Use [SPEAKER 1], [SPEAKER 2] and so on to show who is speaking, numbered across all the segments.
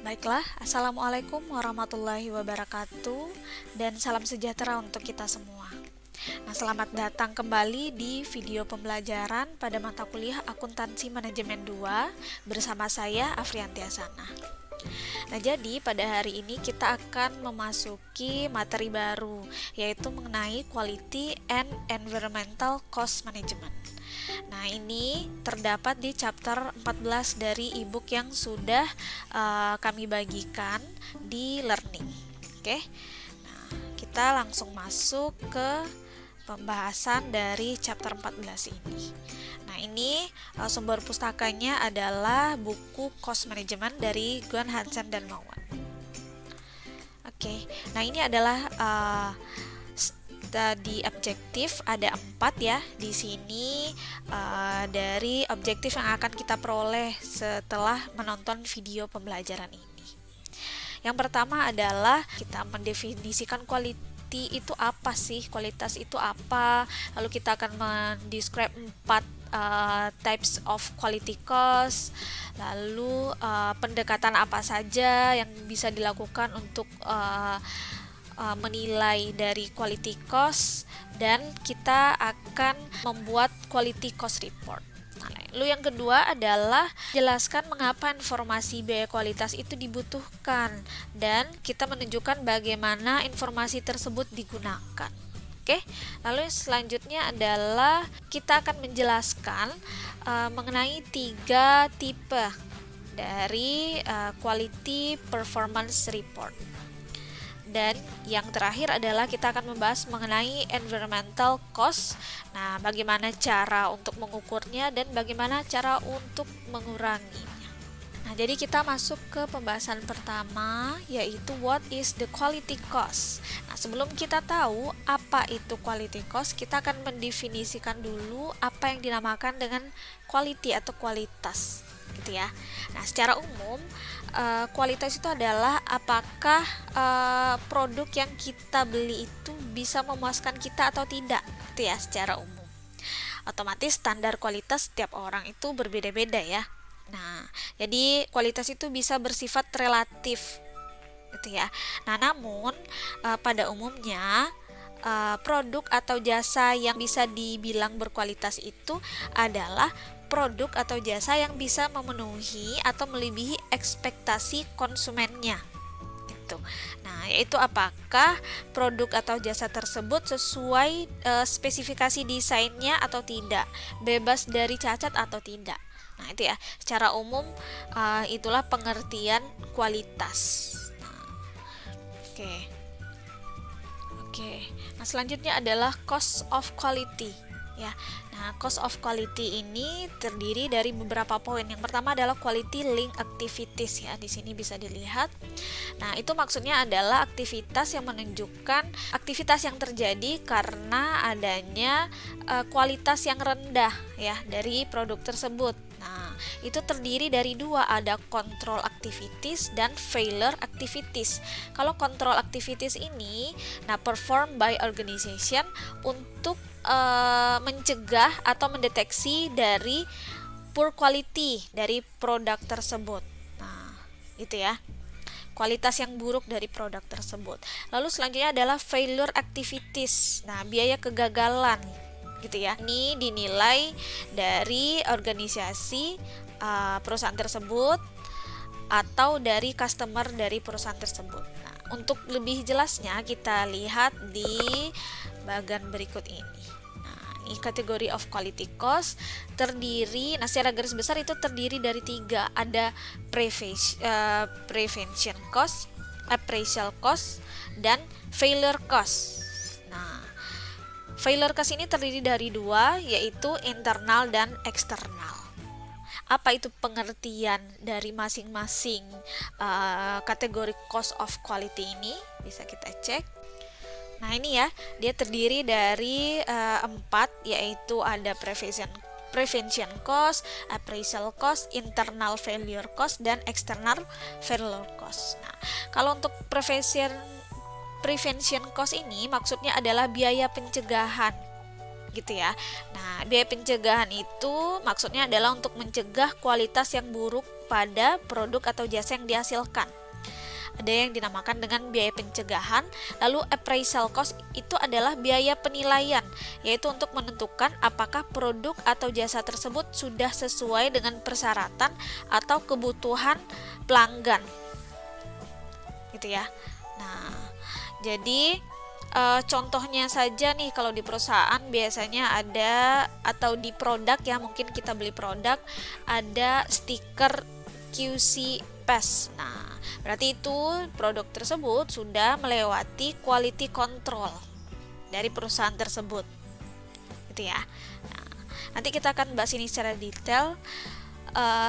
[SPEAKER 1] Baiklah, Assalamualaikum warahmatullahi wabarakatuh dan salam sejahtera untuk kita semua. Nah, selamat datang kembali di video pembelajaran pada mata kuliah Akuntansi Manajemen 2 bersama saya Afrianti Asana. Nah, jadi pada hari ini kita akan memasuki materi baru, yaitu mengenai Quality and Environmental Cost Management. Nah, ini terdapat di chapter 14 dari ebook yang sudah kami bagikan di learning. Oke. Nah, kita langsung masuk ke pembahasan dari chapter 14 ini. Nah, ini sumber pustakanya adalah buku Cost Management dari Gwen Hansen dan Mowen. Oke. Nah, ini adalah di objektif ada 4 ya di sini, dari objektif yang akan kita peroleh setelah menonton video pembelajaran ini. Yang pertama adalah kita mendefinisikan quality itu apa sih, kualitas itu apa, lalu kita akan mendescribe 4 types of quality cost, lalu pendekatan apa saja yang bisa dilakukan untuk menilai dari quality cost, dan kita akan membuat quality cost report. Nah, lalu yang kedua adalah jelaskan mengapa informasi biaya kualitas itu dibutuhkan dan kita menunjukkan bagaimana informasi tersebut digunakan. Oke, lalu selanjutnya adalah kita akan menjelaskan mengenai 3 tipe dari quality performance report. Dan yang terakhir adalah kita akan membahas mengenai environmental cost. Nah, bagaimana cara untuk mengukurnya dan bagaimana cara untuk menguranginya. Nah, jadi kita masuk ke pembahasan pertama, yaitu what is the quality cost. Nah, sebelum kita tahu apa itu quality cost, kita akan mendefinisikan dulu apa yang dinamakan dengan quality atau kualitas, gitu ya. Nah, secara umum kualitas itu adalah apakah produk yang kita beli itu bisa memuaskan kita atau tidak, gitu ya, secara umum. Otomatis standar kualitas setiap orang itu berbeda-beda ya. Nah, jadi kualitas itu bisa bersifat relatif, gitu ya. Nah, namun pada umumnya produk atau jasa yang bisa dibilang berkualitas itu adalah produk atau jasa yang bisa memenuhi atau melebihi ekspektasi konsumennya, gitu. Nah, yaitu apakah produk atau jasa tersebut sesuai spesifikasi desainnya atau tidak, bebas dari cacat atau tidak. Nah, itu ya, secara umum itulah pengertian kualitas. Oke. Nah, selanjutnya adalah cost of quality ya. Nah, cost of quality ini terdiri dari beberapa poin. Yang pertama adalah quality link activities ya. Di sini bisa dilihat. Nah, itu maksudnya adalah aktivitas yang menunjukkan aktivitas yang terjadi karena adanya kualitas yang rendah ya dari produk tersebut. Nah, itu terdiri dari 2, ada control activities dan failure activities. Kalau control activities ini, nah, performed by organization untuk mencegah atau mendeteksi dari poor quality dari produk tersebut. Nah, itu ya, kualitas yang buruk dari produk tersebut. Lalu selanjutnya adalah failure activities. Nah, biaya kegagalan, gitu ya. Ini dinilai dari organisasi perusahaan tersebut atau dari customer dari perusahaan tersebut. Nah, untuk lebih jelasnya kita lihat di bagian berikut ini. Nah, ini kategori of quality cost terdiri, nah, secara garis besar itu terdiri dari 3. Ada prevention cost, appraisal cost, dan failure cost. Nah, failure cost ini terdiri dari 2, yaitu internal dan eksternal. Apa itu pengertian dari masing-masing kategori cost of quality ini? Bisa kita cek. Nah, ini ya, dia terdiri dari 4, yaitu ada prevention cost, appraisal cost, internal failure cost, dan external failure cost. Nah, kalau untuk prevention cost ini maksudnya adalah biaya pencegahan gitu ya. Nah, biaya pencegahan itu maksudnya adalah untuk mencegah kualitas yang buruk pada produk atau jasa yang dihasilkan. Ada yang dinamakan dengan biaya pencegahan. Lalu appraisal cost itu adalah biaya penilaian, yaitu untuk menentukan apakah produk atau jasa tersebut sudah sesuai dengan persyaratan atau kebutuhan pelanggan. Gitu ya. Nah, jadi contohnya saja nih, kalau di perusahaan biasanya ada, atau di produk ya, mungkin kita beli produk, ada stiker QC Pass. Nah, berarti itu produk tersebut sudah melewati quality control dari perusahaan tersebut. Gitu ya. Nah, nanti kita akan bahas ini secara detail.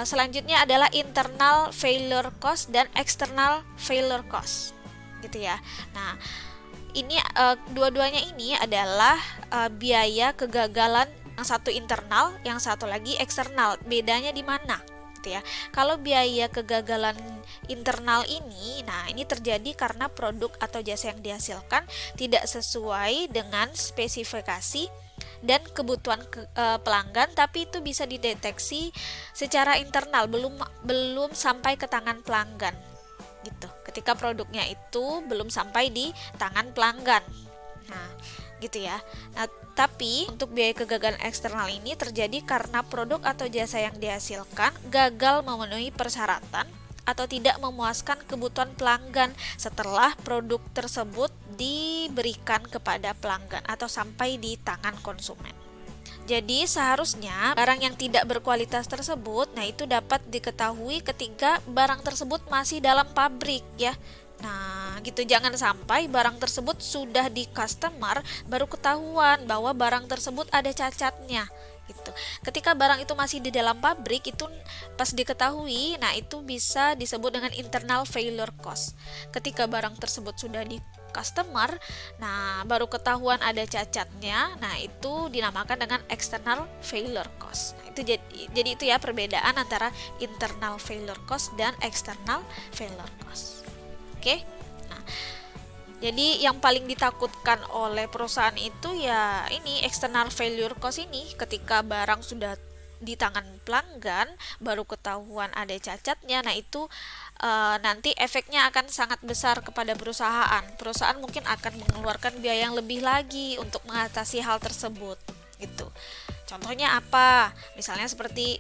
[SPEAKER 1] Selanjutnya adalah internal failure cost dan external failure cost. Gitu ya. Nah, ini dua-duanya ini adalah biaya kegagalan, yang satu internal, yang satu lagi eksternal. Bedanya di mana? Gitu ya. Kalau biaya kegagalan internal ini, nah ini terjadi karena produk atau jasa yang dihasilkan tidak sesuai dengan spesifikasi dan kebutuhan pelanggan, tapi itu bisa dideteksi secara internal, belum sampai ke tangan pelanggan. Gitu. Ketika produknya itu belum sampai di tangan pelanggan. Nah, gitu ya. Nah, tapi untuk biaya kegagalan eksternal ini terjadi karena produk atau jasa yang dihasilkan gagal memenuhi persyaratan atau tidak memuaskan kebutuhan pelanggan setelah produk tersebut diberikan kepada pelanggan atau sampai di tangan konsumen. Jadi seharusnya barang yang tidak berkualitas tersebut, nah itu dapat diketahui ketika barang tersebut masih dalam pabrik ya. Nah gitu, jangan sampai barang tersebut sudah di customer baru ketahuan bahwa barang tersebut ada cacatnya gitu. Ketika barang itu masih di dalam pabrik, itu pas diketahui, nah itu bisa disebut dengan internal failure cost. Ketika barang tersebut sudah di customer, nah baru ketahuan ada cacatnya, nah itu dinamakan dengan external failure cost. Nah, itu jadi itu ya perbedaan antara internal failure cost dan external failure cost. Oke. Nah, jadi yang paling ditakutkan oleh perusahaan itu ya ini external failure cost ini, ketika barang sudah di tangan pelanggan baru ketahuan ada cacatnya. Nah itu nanti efeknya akan sangat besar kepada perusahaan. Perusahaan mungkin akan mengeluarkan biaya yang lebih lagi untuk mengatasi hal tersebut gitu. Contohnya apa? Misalnya seperti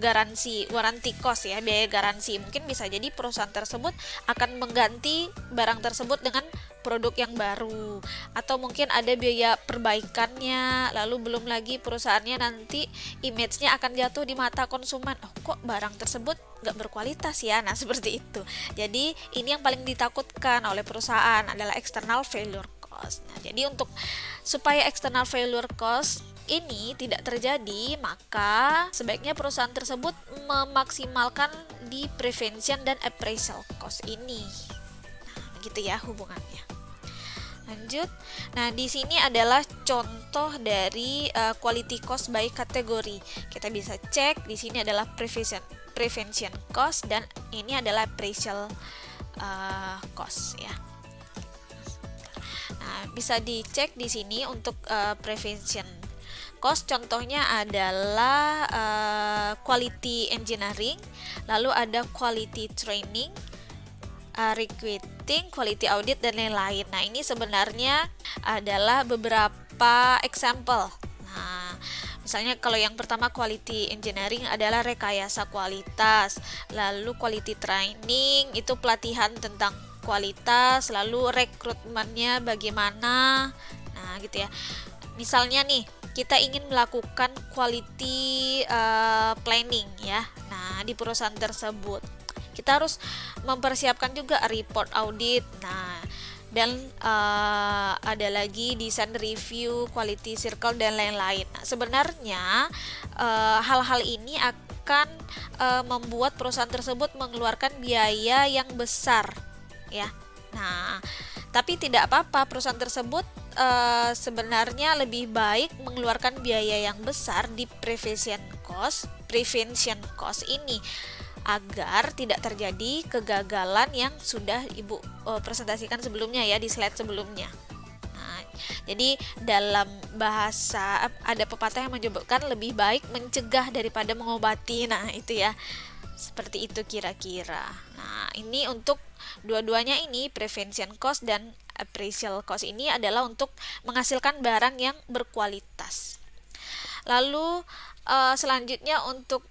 [SPEAKER 1] garansi, warranty cost ya, biaya garansi. Mungkin bisa jadi perusahaan tersebut akan mengganti barang tersebut dengan produk yang baru, atau mungkin ada biaya perbaikannya, lalu belum lagi perusahaannya nanti image-nya akan jatuh di mata konsumen. Oh, kok barang tersebut nggak berkualitas ya. Nah seperti itu. Jadi ini yang paling ditakutkan oleh perusahaan adalah external failure cost. Nah jadi untuk supaya external failure cost ini tidak terjadi, maka sebaiknya perusahaan tersebut memaksimalkan di prevention dan appraisal cost ini. Nah, begitu ya hubungannya. Lanjut. Nah, di sini adalah contoh dari quality cost by kategori. Kita bisa cek di sini adalah prevention cost dan ini adalah appraisal cost ya. Nah, bisa dicek di sini untuk prevention cost, contohnya adalah quality engineering, lalu ada quality training, recruiting, quality audit, dan lain-lain. Nah ini sebenarnya adalah beberapa example. Nah misalnya kalau yang pertama quality engineering adalah rekayasa kualitas, lalu quality training itu pelatihan tentang kualitas, lalu rekrutmennya bagaimana. Nah gitu ya. Misalnya nih kita ingin melakukan quality planning ya. Nah, di perusahaan tersebut kita harus mempersiapkan juga report audit. Nah, dan ada lagi design review, quality circle, dan lain-lain. Nah, sebenarnya hal-hal ini akan membuat perusahaan tersebut mengeluarkan biaya yang besar ya. Nah, tapi tidak apa-apa, perusahaan tersebut sebenarnya lebih baik mengeluarkan biaya yang besar di prevention cost ini agar tidak terjadi kegagalan yang sudah Ibu presentasikan sebelumnya ya, di slide sebelumnya. Nah, Jadi dalam bahasa ada pepatah yang menyebutkan lebih baik mencegah daripada mengobati. Nah, itu ya. Seperti itu kira-kira. Nah, ini untuk dua-duanya ini, prevention cost dan appraisal cost ini adalah untuk menghasilkan barang yang berkualitas. Lalu selanjutnya untuk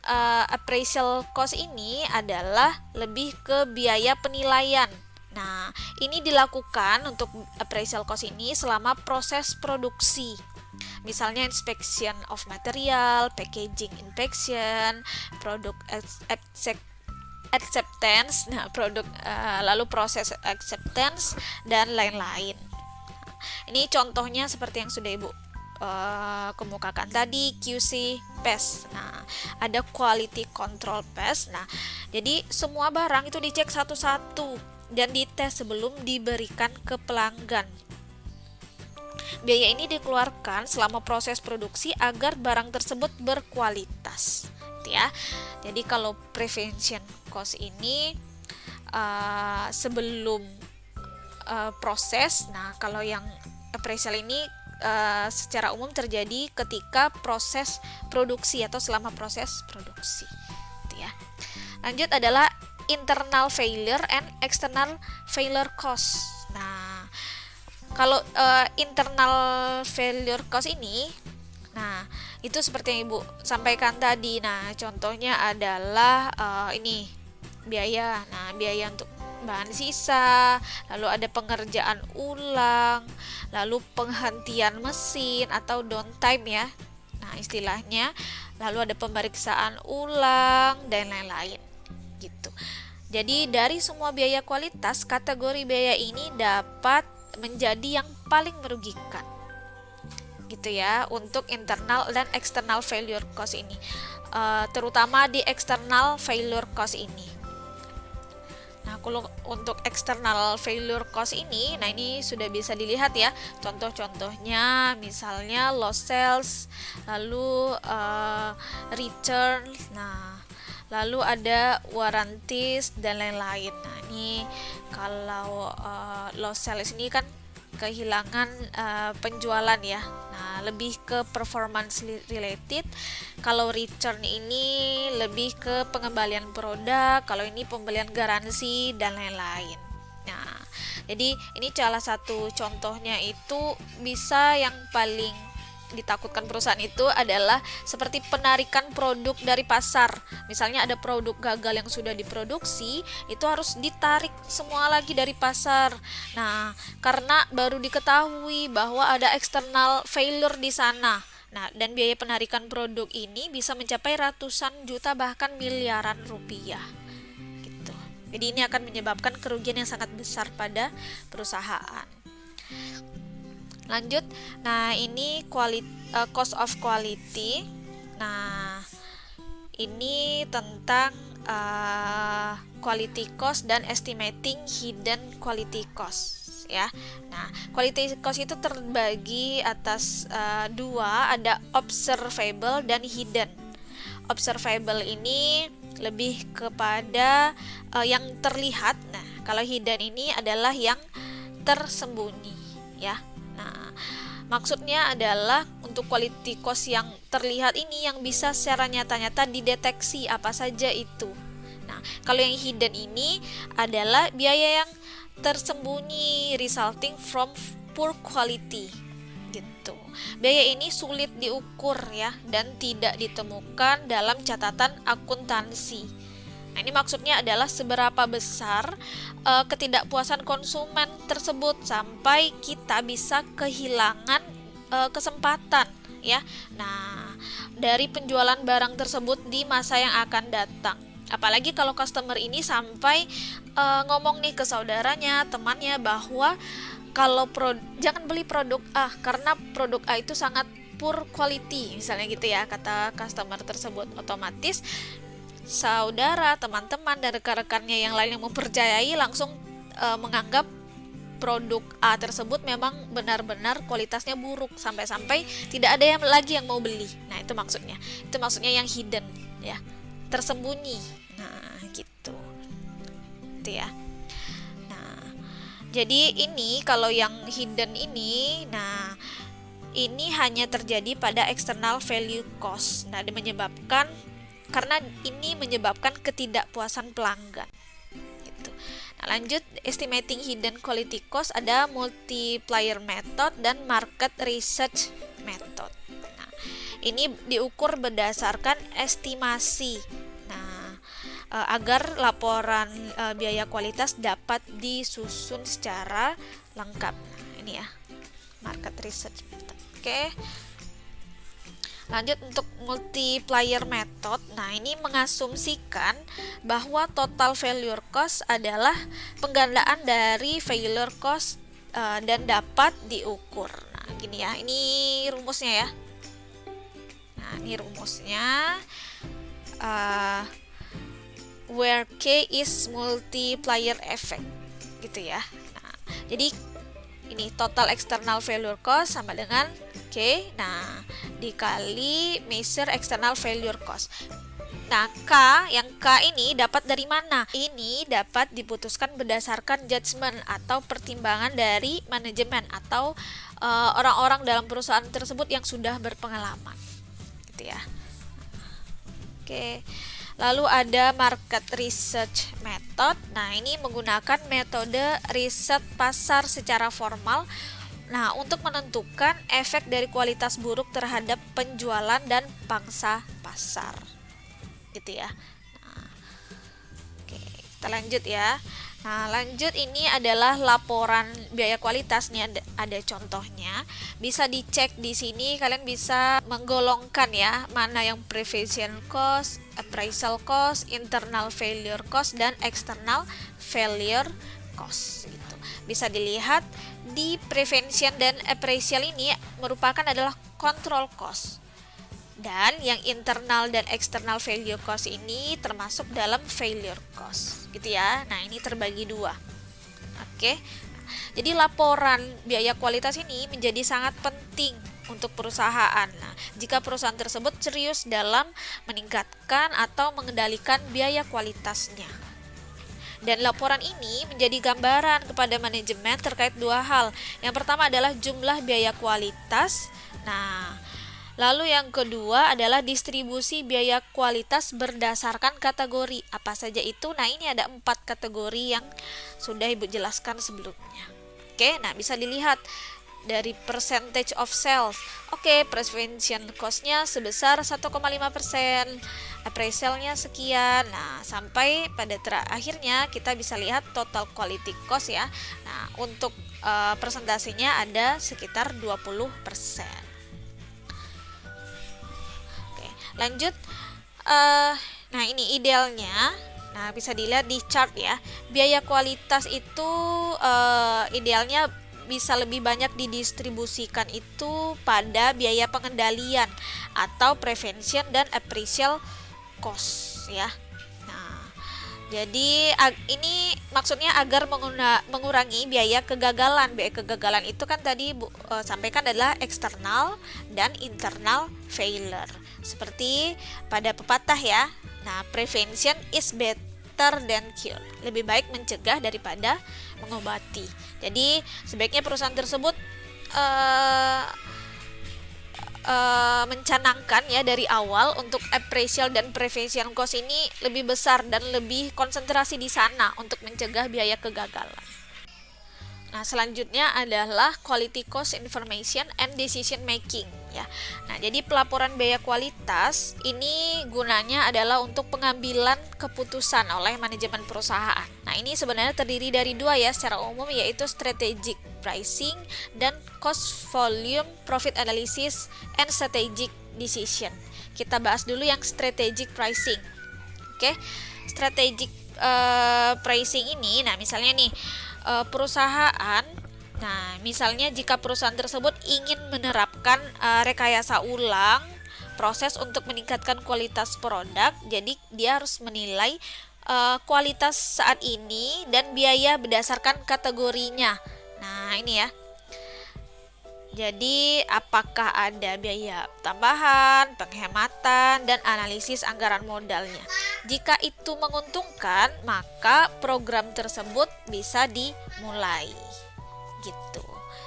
[SPEAKER 1] appraisal cost ini adalah lebih ke biaya penilaian. Nah, ini dilakukan untuk appraisal cost ini selama proses produksi. Misalnya inspection of material, packaging inspection, produk acceptance, nah produk lalu proses acceptance dan lain-lain. Ini contohnya seperti yang sudah Ibu kemukakan tadi, QC PES. Nah, ada quality control PES. Nah, jadi semua barang itu dicek satu-satu dan dites sebelum diberikan ke pelanggan. Biaya ini dikeluarkan selama proses produksi agar barang tersebut berkualitas, ya. Jadi kalau prevention cost ini sebelum proses. Nah, kalau yang appraisal ini secara umum terjadi ketika proses produksi atau selama proses produksi, ya. Lanjut adalah internal failure and external failure cost. Nah, kalau internal failure cost ini, nah itu seperti yang Ibu sampaikan tadi. Nah, contohnya adalah ini biaya. Nah, biaya untuk bahan sisa, lalu ada pengerjaan ulang, lalu penghentian mesin atau downtime ya. Nah, istilahnya, lalu ada pemeriksaan ulang dan lain-lain gitu. Jadi dari semua biaya kualitas, kategori biaya ini dapat menjadi yang paling merugikan. Gitu ya, untuk internal dan external failure cost ini. Terutama di external failure cost ini. Nah, kalau untuk external failure cost ini, nah ini sudah bisa dilihat ya, contoh-contohnya misalnya lost sales, lalu return, nah lalu ada warranties dan lain-lain. Nah, ini kalau lost sales ini kan kehilangan penjualan ya. Nah, lebih ke performance related. Kalau return ini lebih ke pengembalian produk. Kalau ini pembelian garansi dan lain-lain. Nah, jadi ini salah satu contohnya itu bisa yang paling ditakutkan perusahaan itu adalah seperti penarikan produk dari pasar. Misalnya ada produk gagal yang sudah diproduksi, itu harus ditarik semua lagi dari pasar. Nah, karena baru diketahui bahwa ada external failure di sana. Nah, dan biaya penarikan produk ini bisa mencapai ratusan juta bahkan miliaran rupiah. Gitu. Jadi ini akan menyebabkan kerugian yang sangat besar pada perusahaan. Lanjut, nah ini cost of quality. Nah, ini tentang quality cost dan estimating hidden quality cost ya. Nah, quality cost itu terbagi atas dua, ada observable dan hidden. Observable ini lebih kepada yang terlihat. Nah, kalau hidden ini adalah yang tersembunyi ya. Nah, maksudnya adalah untuk quality cost yang terlihat ini yang bisa secara nyata-nyata dideteksi apa saja itu. Nah, kalau yang hidden ini adalah biaya yang tersembunyi resulting from poor quality gitu. Biaya ini sulit diukur ya dan tidak ditemukan dalam catatan akuntansi. Nah, ini maksudnya adalah seberapa besar ketidakpuasan konsumen tersebut sampai kita bisa kehilangan kesempatan ya. Nah, dari penjualan barang tersebut di masa yang akan datang. Apalagi kalau customer ini sampai ngomong nih ke saudaranya, temannya bahwa kalau jangan beli produk A karena produk A itu sangat poor quality, misalnya gitu ya, kata customer tersebut. Otomatis saudara, teman-teman, dan rekan-rekannya yang lain yang mempercayai langsung menganggap produk A tersebut memang benar-benar kualitasnya buruk sampai-sampai tidak ada yang lagi yang mau beli. Nah, itu maksudnya yang hidden ya, tersembunyi. Nah, gitu. Itu ya. Nah, Jadi ini kalau yang hidden ini, nah ini hanya terjadi pada external value cost. Nah, karena ini menyebabkan ketidakpuasan pelanggan. Gitu. Nah, lanjut, estimating hidden quality cost ada multiplier method dan market research method. Nah, ini diukur berdasarkan estimasi. Nah, agar laporan biaya kualitas dapat disusun secara lengkap. Nah, ini ya, market research method. Oke. Lanjut untuk multiplier method. Nah, ini mengasumsikan bahwa total failure cost adalah penggandaan dari failure cost dan dapat diukur. Nah, gini ya. Ini rumusnya ya. Nah, ini rumusnya. Where K is multiplier effect. Gitu ya. Nah, jadi ini total external failure cost sama dengan K, nah dikali measure external failure cost. Nah, yang K ini dapat dari mana? Ini dapat diputuskan berdasarkan judgement atau pertimbangan dari manajemen atau orang-orang dalam perusahaan tersebut yang sudah berpengalaman. Gitu ya. Oke. Lalu ada market research method. Nah, ini menggunakan metode riset pasar secara formal. Nah, untuk menentukan efek dari kualitas buruk terhadap penjualan dan pangsa pasar. Gitu ya. Nah, oke, kita lanjut ya. Nah, lanjut, ini adalah laporan biaya kualitas. Nih ada contohnya. Bisa dicek di sini, kalian bisa menggolongkan ya, mana yang prevention cost, appraisal cost, internal failure cost, dan external failure cost gitu. Bisa dilihat di prevention dan appraisal ini merupakan adalah control cost. Dan yang internal dan external failure cost ini termasuk dalam failure cost gitu ya. Nah, ini terbagi dua. Oke. Jadi laporan biaya kualitas ini menjadi sangat penting untuk perusahaan. Nah, jika perusahaan tersebut serius dalam meningkatkan atau mengendalikan biaya kualitasnya. Dan laporan ini menjadi gambaran kepada manajemen terkait dua hal. Yang pertama adalah jumlah biaya kualitas. Nah, lalu yang kedua adalah distribusi biaya kualitas berdasarkan kategori. Apa saja itu? Nah, ini ada 4 kategori yang sudah Ibu jelaskan sebelumnya. Oke, nah bisa dilihat dari percentage of sales. Oke, prevention cost-nya sebesar 1,5%, appraisalnya sekian. Nah, sampai pada akhirnya kita bisa lihat total quality cost ya. Nah, untuk persentasenya ada sekitar 20%. Oke, lanjut. Nah, ini idealnya. Nah, bisa dilihat di chart ya. Biaya kualitas itu idealnya bisa lebih banyak didistribusikan itu pada biaya pengendalian atau prevention dan appraisal cost ya. Nah, jadi ini maksudnya agar mengurangi biaya kegagalan. Biaya kegagalan itu kan tadi sampaikan adalah eksternal dan internal failure. Seperti pada pepatah ya. Nah, prevention is better than cure. Lebih baik mencegah daripada mengobati. Jadi sebaiknya perusahaan tersebut mencanangkan ya dari awal untuk appraisal dan prevention cost ini lebih besar dan lebih konsentrasi di sana untuk mencegah biaya kegagalan. Nah, selanjutnya adalah quality cost information and decision making ya. Nah, jadi pelaporan biaya kualitas ini gunanya adalah untuk pengambilan keputusan oleh manajemen perusahaan. Nah, ini sebenarnya terdiri dari dua ya secara umum, yaitu strategic pricing dan cost volume profit analysis and strategic decision. Kita bahas dulu yang strategic pricing. Oke. Strategic pricing ini, nah misalnya nih perusahaan, nah misalnya jika perusahaan tersebut ingin menerapkan rekayasa ulang proses untuk meningkatkan kualitas produk, jadi dia harus menilai kualitas saat ini dan biaya berdasarkan kategorinya. Nah, ini ya. Jadi, apakah ada biaya tambahan, penghematan, dan analisis anggaran modalnya? Jika itu menguntungkan, maka program tersebut bisa dimulai. Gitu.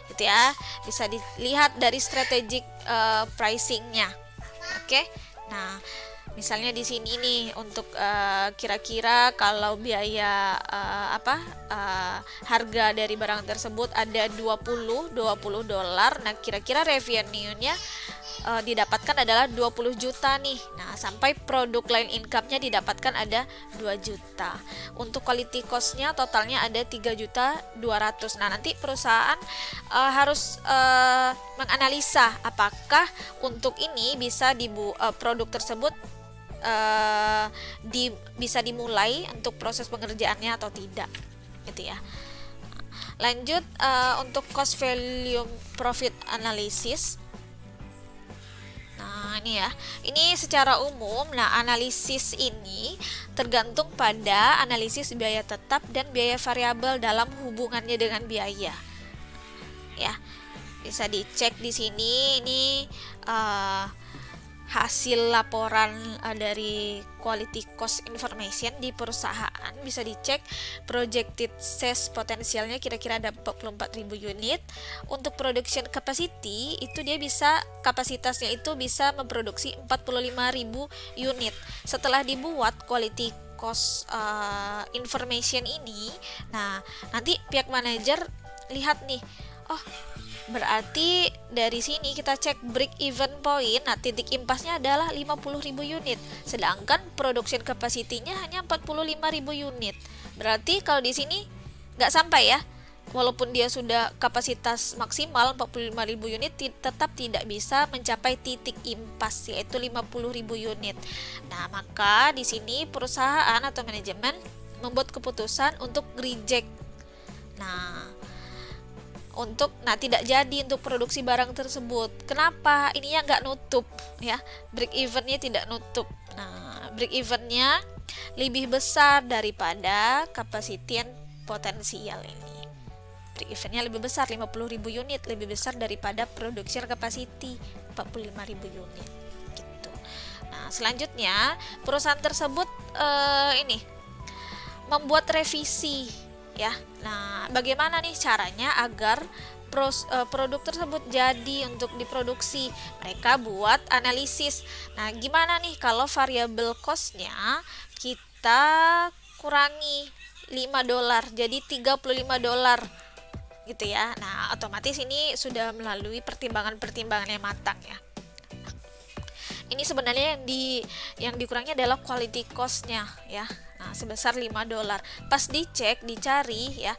[SPEAKER 1] Gitu ya. Bisa dilihat dari strategic pricingnya. Oke. Nah, misalnya di sini nih untuk kira-kira kalau biaya harga dari barang tersebut ada 20 dolar. Nah, kira-kira revenue-nya didapatkan adalah 20 juta nih. Nah, sampai produk line income-nya didapatkan ada 2 juta. Untuk quality cost-nya totalnya ada 3.200.000. Nah, nanti perusahaan harus menganalisa apakah untuk ini bisa produk tersebut bisa dimulai untuk proses pengerjaannya atau tidak, gitu ya. Lanjut untuk cost value profit analysis. Nah, ini ya. Ini secara umum. Nah, analisis ini tergantung pada analisis biaya tetap dan biaya variabel dalam hubungannya dengan biaya. Ya. Bisa dicek di sini. Ini hasil laporan dari quality cost information di perusahaan. Bisa dicek projected sales potensialnya kira-kira ada 44.000 unit. Untuk production capacity itu dia bisa kapasitasnya itu bisa memproduksi 45.000 unit. Setelah dibuat quality cost information ini, nah nanti pihak manajer lihat nih, oh berarti dari sini kita cek break even point. Nah, titik impasnya adalah 50.000 unit. Sedangkan production capacity-nya hanya 45.000 unit. Berarti kalau di sini nggak sampai ya. Walaupun dia sudah kapasitas maksimal 45.000 unit, tetap tidak bisa mencapai titik impas yaitu 50.000 unit. Nah, maka di sini perusahaan atau manajemen membuat keputusan untuk reject. Nah, tidak jadi untuk produksi barang tersebut. Kenapa? Ininya nggak nutup ya, break evennya tidak nutup. Nah, break evennya lebih besar daripada kapasiti potensial ini. Break evennya lebih besar, 50.000 unit, lebih besar daripada production capacity 45.000 unit gitu. Nah, selanjutnya perusahaan tersebut membuat revisi ya. Nah, bagaimana nih caranya agar produk tersebut jadi untuk diproduksi? Mereka buat analisis. Nah, gimana nih kalau variable cost-nya kita kurangi 5 dolar jadi 35 dolar gitu ya. Nah, otomatis ini sudah melalui pertimbangan-pertimbangan yang matang ya. Ini sebenarnya yang dikurangi adalah quality cost-nya ya. Nah, sebesar 5 dolar. Pas dicek, dicari ya,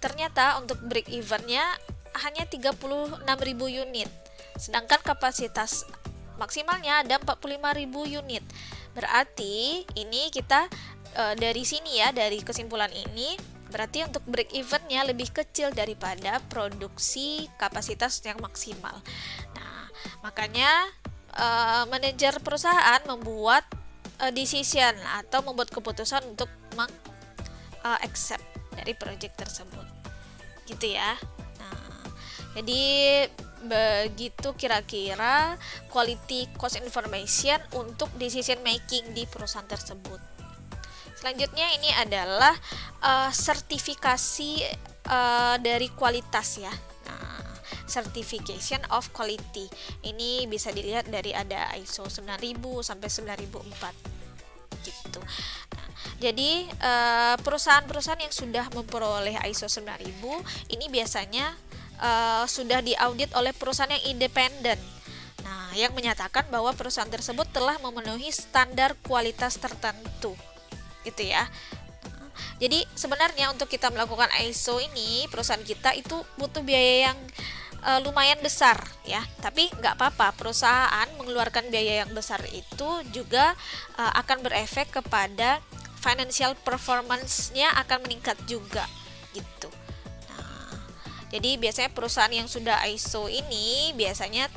[SPEAKER 1] ternyata untuk break even-nya hanya 36.000 unit. Sedangkan kapasitas maksimalnya ada 45.000 unit. Berarti ini kita dari sini ya, dari kesimpulan ini berarti untuk break even-nya lebih kecil daripada produksi kapasitas yang maksimal. Nah, makanya manajer perusahaan membuat decision atau membuat keputusan untuk accept dari project tersebut gitu ya. Nah, jadi begitu kira-kira quality cost information untuk decision making di perusahaan tersebut. Selanjutnya ini adalah sertifikasi dari kualitas ya. Certification of Quality. Ini bisa dilihat dari ada ISO 9000 sampai 9004 gitu. Nah, jadi perusahaan-perusahaan yang sudah memperoleh ISO 9000 ini biasanya sudah diaudit oleh perusahaan yang independen. Nah, yang menyatakan bahwa perusahaan tersebut telah memenuhi standar kualitas tertentu. Gitu ya. Jadi sebenarnya untuk kita melakukan ISO ini, perusahaan kita itu butuh biaya yang lumayan besar ya, tapi nggak apa-apa, perusahaan mengeluarkan biaya yang besar itu juga akan berefek kepada financial performance-nya akan meningkat juga gitu. Nah, jadi biasanya perusahaan yang sudah ISO ini biasanya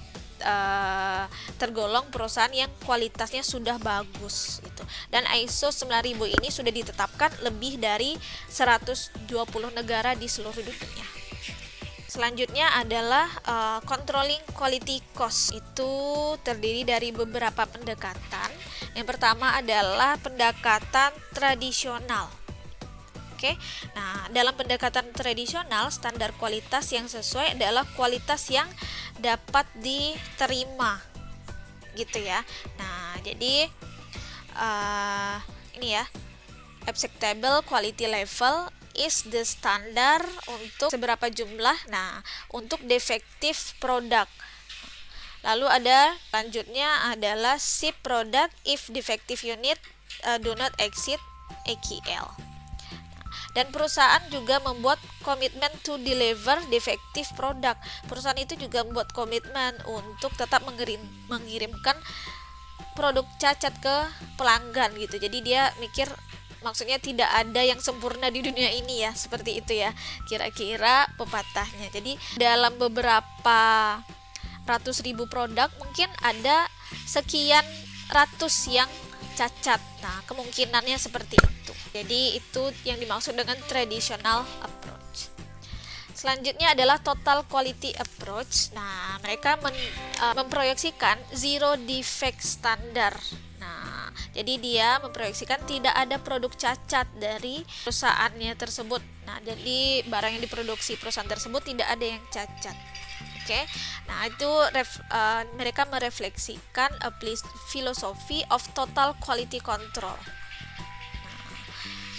[SPEAKER 1] tergolong perusahaan yang kualitasnya sudah bagus gitu. Dan ISO 9000 ini sudah ditetapkan lebih dari 120 negara di seluruh dunia. Selanjutnya adalah controlling quality cost. Itu terdiri dari beberapa pendekatan. Yang pertama adalah pendekatan tradisional. Oke. Nah, dalam pendekatan tradisional, standar kualitas yang sesuai adalah kualitas yang dapat diterima. Gitu ya. Nah, jadi ini ya. Acceptable quality level is the standar untuk seberapa jumlah. Nah, untuk defective product. Lalu ada lanjutnya adalah ship product if defective unit do not exceed AQL. Dan perusahaan juga membuat komitmen to deliver defective product. Perusahaan itu juga membuat komitmen untuk tetap mengirimkan produk cacat ke pelanggan gitu. Jadi dia mikir, maksudnya tidak ada yang sempurna di dunia ini ya, seperti itu ya kira-kira pepatahnya. Jadi dalam beberapa ratus ribu produk mungkin ada sekian ratus yang cacat. Nah, kemungkinannya seperti itu. Jadi itu yang dimaksud dengan traditional approach. Selanjutnya adalah total quality approach. Nah, mereka memproyeksikan zero defect standar. Nah, jadi dia memproyeksikan tidak ada produk cacat dari perusahaannya tersebut. Nah, jadi barang yang diproduksi perusahaan tersebut tidak ada yang cacat. Oke. Nah, itu mereka merefleksikan a philosophy of total quality control.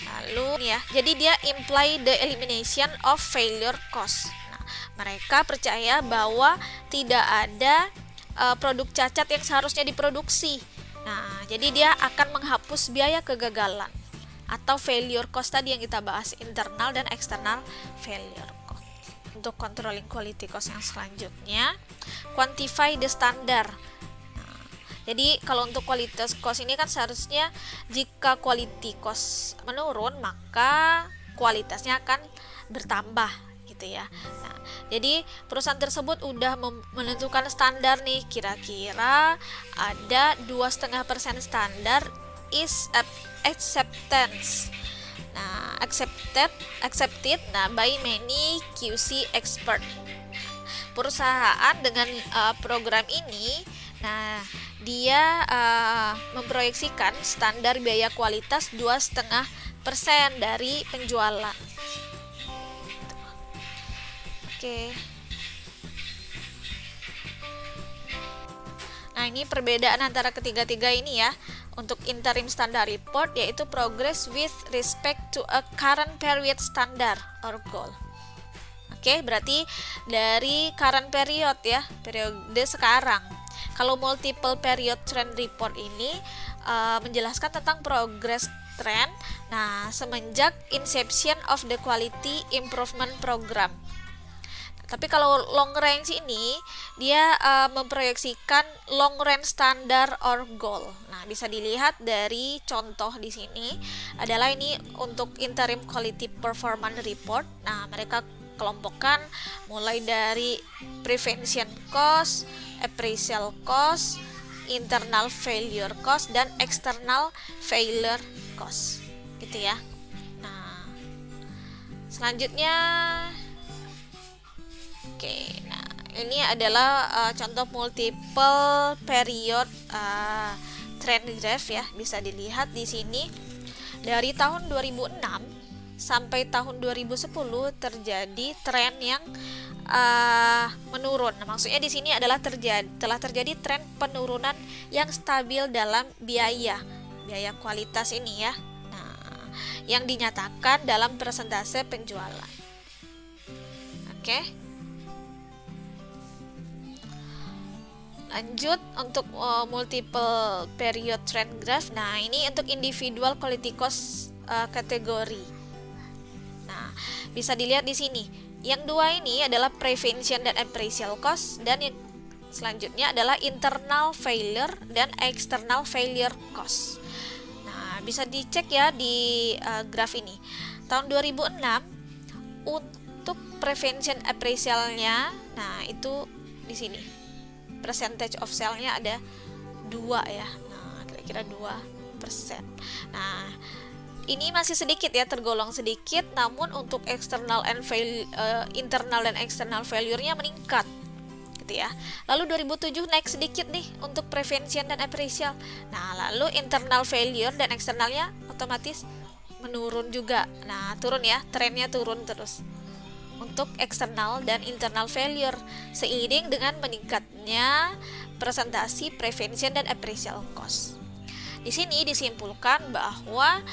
[SPEAKER 1] Lalu ya, jadi dia imply the elimination of failure cost. Nah, mereka percaya bahwa tidak ada produk cacat yang seharusnya diproduksi. Nah, jadi dia akan menghapus biaya kegagalan atau failure cost tadi yang kita bahas, internal dan external failure cost. Untuk controlling quality cost yang selanjutnya, quantify the standard. Jadi kalau untuk kualitas cost ini kan seharusnya jika quality cost menurun maka kualitasnya akan bertambah gitu ya. Nah, jadi perusahaan tersebut udah menentukan standar nih, kira-kira ada 2,5% standar is acceptance. Nah, accepted by many QC expert. Perusahaan dengan program ini, nah dia memproyeksikan standar biaya kualitas 2,5% dari penjualan. Oke. Nah, ini perbedaan antara ketiga-tiga ini ya. Untuk interim standard report yaitu progress with respect to a current period standard or goal. Oke, berarti dari current period ya, periode sekarang. Kalau multiple period trend report ini menjelaskan tentang progress trend. Nah, semenjak inception of the quality improvement program. Tapi kalau long range ini dia memproyeksikan long range standard or goal. Nah, bisa dilihat dari contoh di sini adalah ini untuk interim quality performance report. Nah, mereka kelompokkan mulai dari prevention cost, appraisal cost, internal failure cost, dan external failure cost gitu ya. Nah, selanjutnya nah ini adalah contoh multiple period trend graph ya, bisa dilihat di sini dari tahun 2006 sampai tahun 2010 terjadi tren yang menurun. Nah, maksudnya di sini adalah telah terjadi tren penurunan yang stabil dalam biaya kualitas ini ya. Nah, yang dinyatakan dalam persentase penjualan. Oke. Lanjut untuk multiple period trend graph. Nah, ini untuk individual quality cost kategori. Nah, bisa dilihat di sini. Yang dua ini adalah prevention dan appraisal cost, dan yang selanjutnya adalah internal failure dan external failure cost. Nah, bisa dicek ya di graf ini. Tahun 2006 untuk prevention appraisalnya, nah itu di sini. Percentage of sale-nya ada 2 ya. Nah, kira-kira 2%. Nah, ini masih sedikit ya, tergolong sedikit, namun untuk internal dan external failure-nya meningkat gitu ya. Lalu 2007 naik sedikit nih untuk prevention dan appraisal. Nah, lalu internal failure dan eksternalnya otomatis menurun juga. Nah, turun ya, trennya turun terus untuk eksternal dan internal failure seiring dengan meningkatnya presentasi prevention dan appraisal cost. Di sini disimpulkan bahwa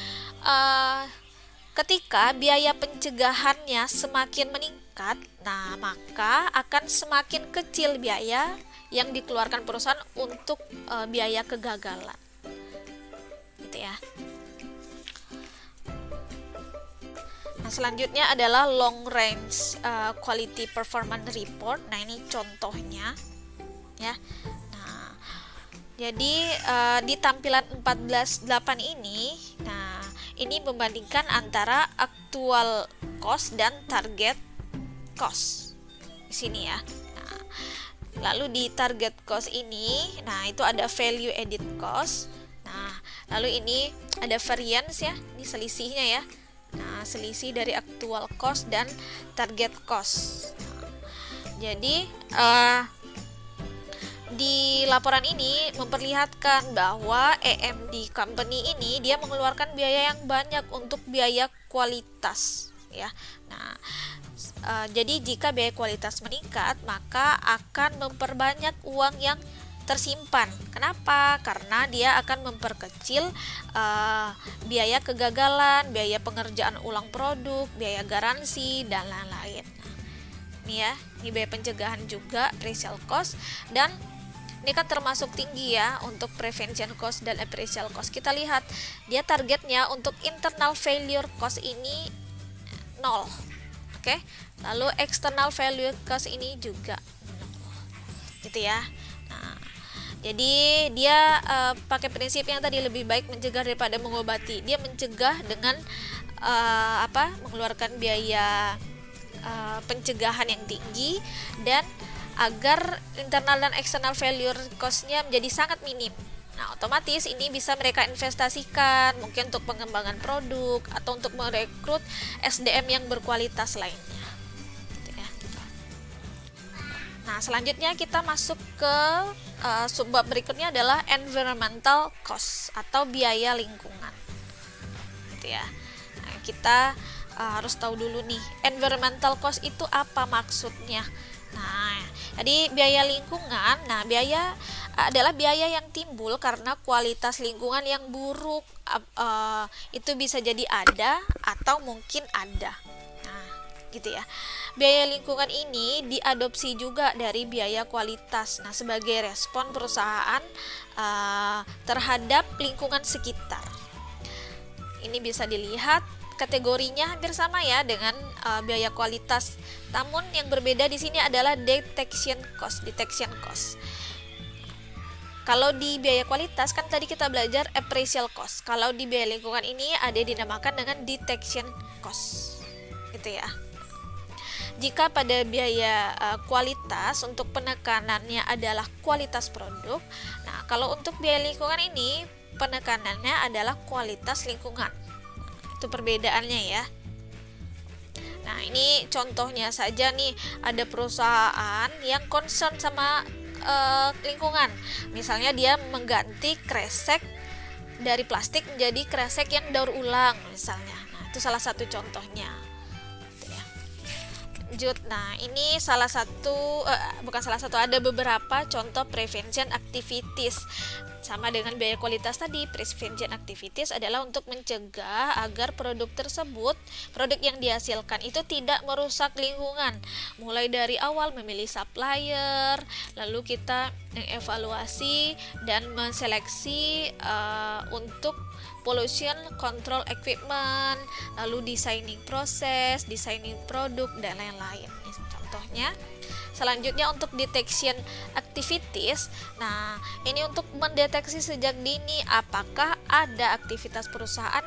[SPEAKER 1] ketika biaya pencegahannya semakin meningkat, nah maka akan semakin kecil biaya yang dikeluarkan perusahaan untuk biaya kegagalan. Gitu ya. Nah, selanjutnya adalah long range quality performance report. Nah, ini contohnya ya. Nah, jadi di tampilan 14.8 ini, nah ini membandingkan antara actual cost dan target cost di sini ya. Nah, lalu di target cost ini, nah itu ada value added cost. Nah, lalu ini ada variance ya, ini selisihnya ya. Nah, selisih dari actual cost dan target cost. Nah, jadi di laporan ini memperlihatkan bahwa EMD company ini dia mengeluarkan biaya yang banyak untuk biaya kualitas ya. Nah, jadi jika biaya kualitas meningkat, maka akan memperbanyak uang yang tersimpan. Kenapa? Karena dia akan memperkecil biaya kegagalan, biaya pengerjaan ulang produk, biaya garansi dan lain-lain. Ini ya, ini biaya pencegahan juga, resale cost, dan ini kan termasuk tinggi ya untuk prevention cost dan appraisal cost. Kita lihat dia targetnya untuk internal failure cost ini 0. Oke. Lalu external failure cost ini juga 0. Gitu ya. Nah, jadi dia pakai prinsip yang tadi, lebih baik mencegah daripada mengobati. Dia mencegah dengan mengeluarkan biaya pencegahan yang tinggi dan agar internal dan external failure cost-nya menjadi sangat minim. Nah, otomatis ini bisa mereka investasikan mungkin untuk pengembangan produk atau untuk merekrut SDM yang berkualitas lainnya. Gitu ya. Nah, selanjutnya kita masuk ke subbab berikutnya adalah environmental cost atau biaya lingkungan. Gitu ya. Nah, kita harus tahu dulu nih, environmental cost itu apa maksudnya. Nah, jadi biaya lingkungan, nah biaya adalah biaya yang timbul karena kualitas lingkungan yang buruk. Itu bisa jadi ada atau mungkin ada. Nah, gitu ya. Biaya lingkungan ini diadopsi juga dari biaya kualitas. Nah, sebagai respon perusahaan terhadap lingkungan sekitar. Ini bisa dilihat kategorinya hampir sama ya dengan biaya kualitas. Namun yang berbeda di sini adalah detection cost. Kalau di biaya kualitas kan tadi kita belajar appraisal cost. Kalau di biaya lingkungan ini ada dinamakan dengan detection cost. Gitu ya. Jika pada biaya kualitas untuk penekanannya adalah kualitas produk. Nah, kalau untuk biaya lingkungan ini penekanannya adalah kualitas lingkungan. Itu perbedaannya ya. Nah, ini contohnya saja nih, ada perusahaan yang concern sama lingkungan. Misalnya dia mengganti kresek dari plastik menjadi kresek yang daur ulang misalnya. Nah, itu salah satu contohnya. Lanjut. Nah, ini ada beberapa contoh prevention activities. Sama dengan biaya kualitas tadi, prevention activities adalah untuk mencegah agar produk yang dihasilkan itu tidak merusak lingkungan. Mulai dari awal memilih supplier, lalu kita mengevaluasi dan menseleksi untuk pollution control equipment, lalu designing proses, designing produk dan lain-lain. Ini contohnya. Selanjutnya untuk detection activities. Nah, ini untuk mendeteksi sejak dini apakah ada aktivitas perusahaan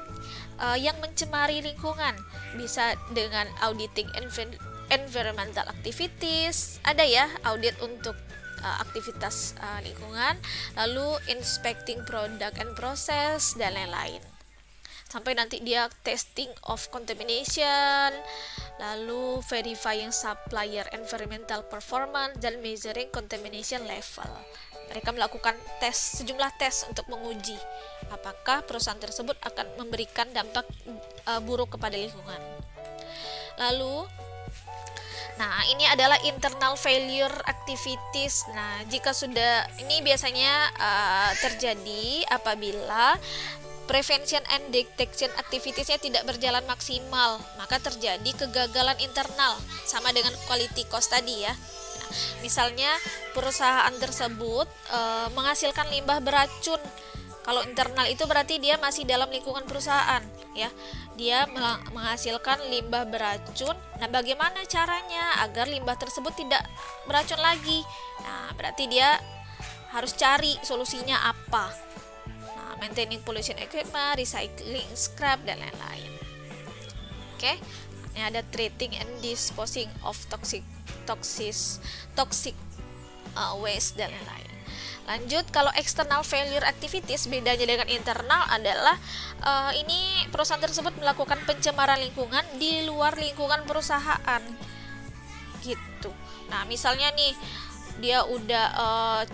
[SPEAKER 1] yang mencemari lingkungan. Bisa dengan auditing environmental activities, ada ya audit untuk aktivitas lingkungan, lalu inspecting product and process dan lain-lain. sampai nanti dia testing of contamination, lalu verifying supplier environmental performance, dan measuring contamination level. Mereka melakukan sejumlah tes untuk menguji apakah perusahaan tersebut akan memberikan dampak buruk kepada lingkungan. Lalu, nah ini adalah internal failure activities. Nah, jika sudah ini biasanya terjadi apabila prevention and detection activitiesnya tidak berjalan maksimal, maka terjadi kegagalan internal, sama dengan quality cost tadi ya. Nah, misalnya perusahaan tersebut menghasilkan limbah beracun. Kalau internal itu berarti dia masih dalam lingkungan perusahaan ya. Dia menghasilkan limbah beracun. Nah, bagaimana caranya agar limbah tersebut tidak beracun lagi? Nah, berarti dia harus cari solusinya apa. Nah, maintaining pollution equipment, recycling scrap, dan lain-lain. Oke. Ini ada treating and disposing of toxic waste dan lain-lain. Lanjut, kalau external failure activities, bedanya dengan internal adalah ini perusahaan tersebut melakukan pencemaran lingkungan di luar lingkungan perusahaan gitu. Nah, misalnya nih dia udah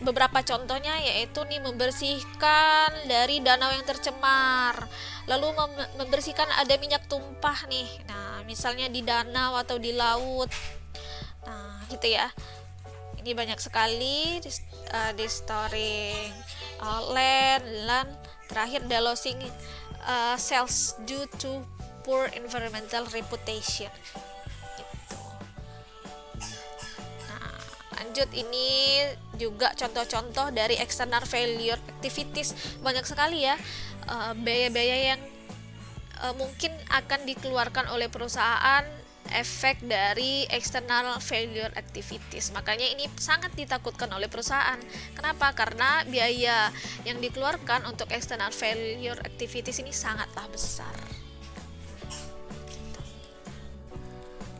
[SPEAKER 1] beberapa contohnya yaitu nih membersihkan dari danau yang tercemar, lalu membersihkan ada minyak tumpah nih. Nah, misalnya di danau atau di laut. Nah, gitu ya. Ini banyak sekali destroying land, terakhir delousing cells due to poor environmental reputation gitu. Nah, lanjut, ini juga contoh-contoh dari external failure activities. Banyak sekali ya biaya-biaya yang mungkin akan dikeluarkan oleh perusahaan efek dari external failure activities. Makanya ini sangat ditakutkan oleh perusahaan. Kenapa? Karena biaya yang dikeluarkan untuk external failure activities ini sangatlah besar.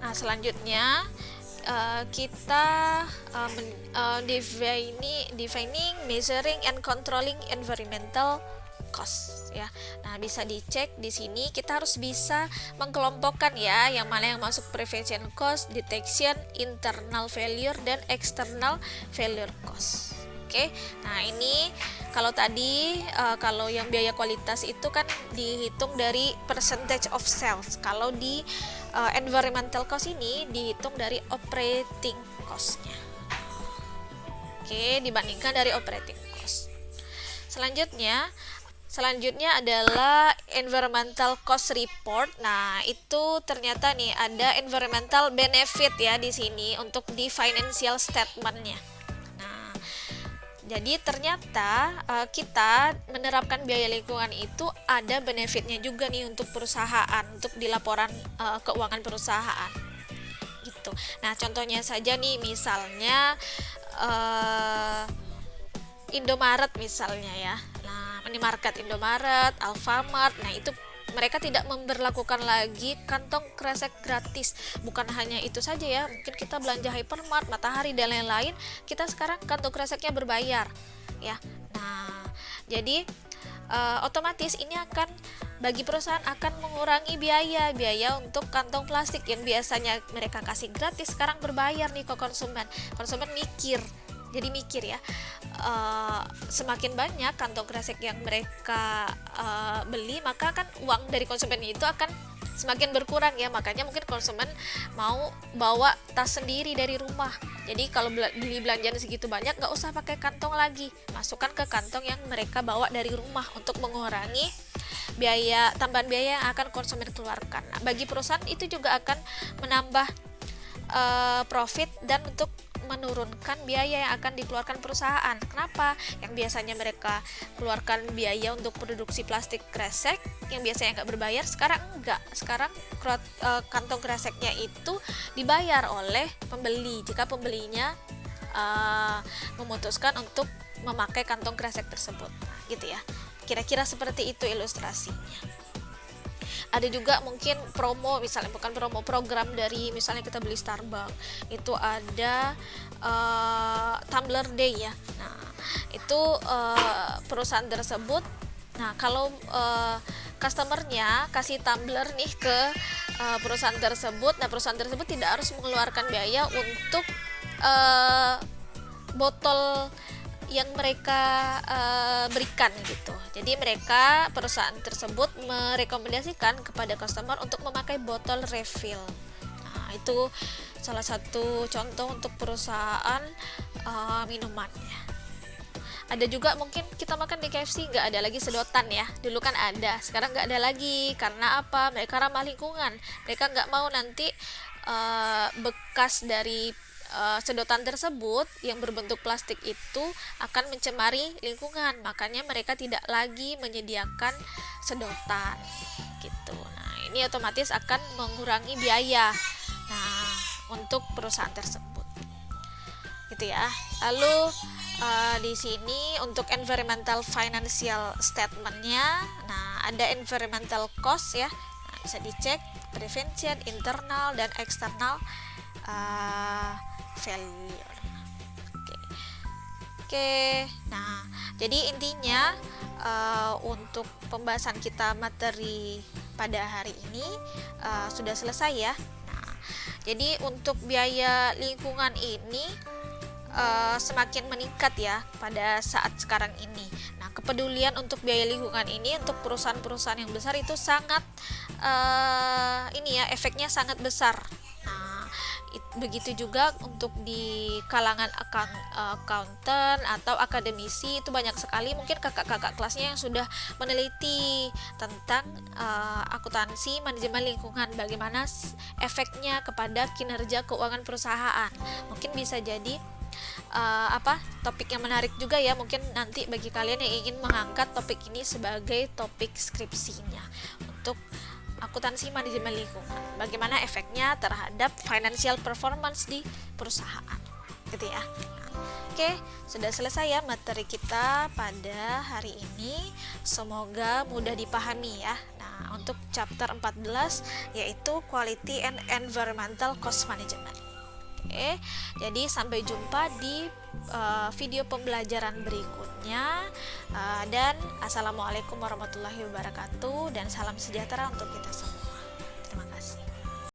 [SPEAKER 1] Nah, selanjutnya kita defining, measuring, and controlling environmental cost ya. Nah, bisa dicek di sini, kita harus bisa mengkelompokkan ya yang mana yang masuk prevention cost, detection, internal failure, dan external failure cost. Oke. Nah, ini kalau tadi kalau yang biaya kualitas itu kan dihitung dari percentage of sales. Kalau di environmental cost ini dihitung dari operating cost-nya. Oke, dibandingkan dari operating cost. Selanjutnya adalah environmental cost report. Nah, itu ternyata nih ada environmental benefit ya di sini untuk di financial statement-nya. Nah, jadi ternyata kita menerapkan biaya lingkungan itu ada benefitnya juga nih untuk perusahaan, untuk di laporan keuangan perusahaan. Gitu. Nah, contohnya saja nih, misalnya Indomaret misalnya ya. Minimarket Indomaret, Alfamart, nah itu mereka tidak memberlakukan lagi kantong kresek gratis. Bukan hanya itu saja ya, mungkin kita belanja Hypermart, Matahari, dan lain-lain, kita sekarang kantong kreseknya berbayar ya. Nah, jadi otomatis ini akan bagi perusahaan akan mengurangi biaya untuk kantong plastik yang biasanya mereka kasih gratis, sekarang berbayar nih ke konsumen. Konsumen mikir ya, semakin banyak kantong kresek yang mereka beli, maka kan uang dari konsumen itu akan semakin berkurang ya. Makanya mungkin konsumen mau bawa tas sendiri dari rumah. Jadi kalau beli belanjaan segitu banyak, nggak usah pakai kantong lagi, masukkan ke kantong yang mereka bawa dari rumah untuk mengurangi tambahan biaya yang akan konsumen keluarkan. Nah, bagi perusahaan itu juga akan menambah profit dan untuk menurunkan biaya yang akan dikeluarkan perusahaan. Kenapa? Yang biasanya mereka keluarkan biaya untuk produksi plastik kresek yang biasanya nggak berbayar, sekarang enggak. Sekarang kantong kreseknya itu dibayar oleh pembeli jika pembelinya memutuskan untuk memakai kantong kresek tersebut. Nah, gitu ya. Kira-kira seperti itu ilustrasinya. Ada juga mungkin promo, misalnya bukan promo, program dari misalnya kita beli Starbucks, itu ada Tumbler Day ya. Nah, itu perusahaan tersebut Nah, kalau customernya kasih tumbler nih ke perusahaan tersebut, nah perusahaan tersebut tidak harus mengeluarkan biaya untuk botol yang mereka berikan gitu. Jadi perusahaan tersebut merekomendasikan kepada customer untuk memakai botol refill. Nah, itu salah satu contoh untuk perusahaan minuman ya. Ada juga mungkin kita makan di KFC nggak ada lagi sedotan ya, dulu kan ada, sekarang nggak ada lagi. Karena apa? Mereka ramah lingkungan, mereka nggak mau nanti bekas dari sedotan tersebut yang berbentuk plastik itu akan mencemari lingkungan, makanya mereka tidak lagi menyediakan sedotan gitu. Nah, ini otomatis akan mengurangi biaya untuk perusahaan tersebut gitu ya. Lalu di sini untuk environmental financial statement-nya, nah ada environmental cost ya, nah, bisa dicek prevention internal dan eksternal failure. Oke. Nah, jadi intinya untuk pembahasan kita materi pada hari ini sudah selesai ya. Nah, jadi untuk biaya lingkungan ini semakin meningkat ya pada saat sekarang ini. Nah, kepedulian untuk biaya lingkungan ini untuk perusahaan-perusahaan yang besar itu sangat efeknya sangat besar. Nah, begitu juga untuk di kalangan accountant atau akademisi itu banyak sekali mungkin kakak-kakak kelasnya yang sudah meneliti tentang akuntansi manajemen lingkungan, bagaimana efeknya kepada kinerja keuangan perusahaan. Mungkin bisa jadi topik yang menarik juga ya, mungkin nanti bagi kalian yang ingin mengangkat topik ini sebagai topik skripsinya untuk akuntansi manajemen lingkungan, bagaimana efeknya terhadap financial performance di perusahaan gitu ya. Oke, sudah selesai ya materi kita pada hari ini, semoga mudah dipahami ya. Nah, untuk chapter 14 yaitu quality and environmental cost management. Oke, jadi sampai jumpa di video pembelajaran berikutnya, dan assalamualaikum warahmatullahi wabarakatuh dan salam sejahtera untuk kita semua.